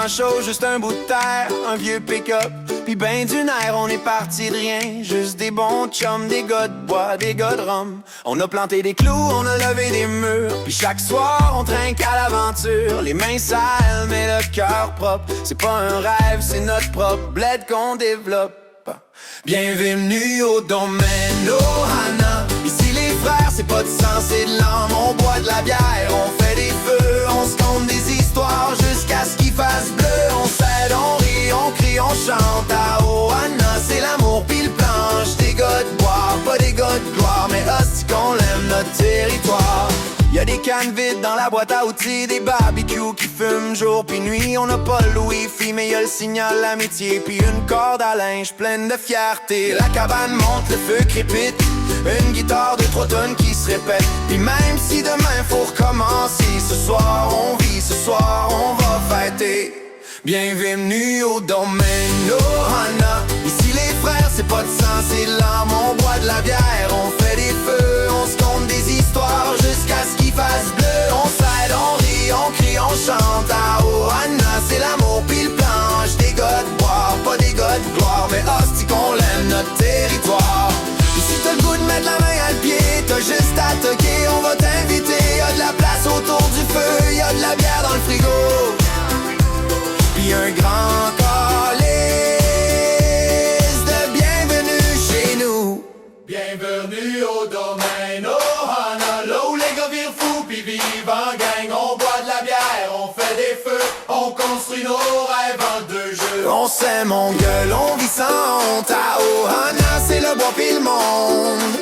grand chose, juste un bout de terre, un vieux pick-up, puis ben du nerf. On est parti de rien, juste des bons chums, des gars de bois, des gars de rhum. On a planté des clous, on a levé des murs, puis chaque soir on trinque à l'aventure. Les mains sales mais le cœur propre, c'est pas un rêve, c'est notre propre bled qu'on développe. Bienvenue au domaine Ohana. Ici les frères, c'est pas de sang, c'est de l'âme. On boit de la bière, on fait des feux, on se conte des histoires jusqu'à ce qu'il fasse bleu. On s'aide, on rit, on crie, on chante. À Ohana, c'est l'amour pis le planche. Des gars de boire, pas des gars de gloire, mais hostie qu'on aime notre territoire. Y'a des cannes vides dans la boîte à outils, des barbecues qui fument jour puis nuit. On n'a pas le wifi mais y'a le signal l'amitié, puis une corde à linge pleine de fierté. La cabane monte, le feu crépite, une guitare de 3 tonnes qui se répète. Puis même si demain faut recommencer, ce soir on vit, ce soir on va fêter. Bienvenue au domaine Ohana. Ici les frères, c'est pas de sang, c'est de l'âme. On boit de la bière, on fait des feux, on se conte des histoires jusqu'à ce qu'il fasse bleu. On s'aide, on rit, on crie, on chante. À Ohana, c'est l'amour pis le planche. Des gars de boire, pas des gars de gloire, mais hostie qu'on l'aime notre territoire. Et si t'as le goût de mettre la main à le pied, t'as juste à toquer, on va t'inviter. Y'a de la place autour du feu, y'a de la bière dans le frigo, puis un grand calice de bienvenue chez nous. Bienvenue au domaine Ohana, là où les gars virent fous pis vivent en gang. On boit de la bière, on fait des feux, on construit nos rêves en 2 jeux. On s'aime, on gueule, on vit sans honte. À Ohana, c'est le bois pis le monde.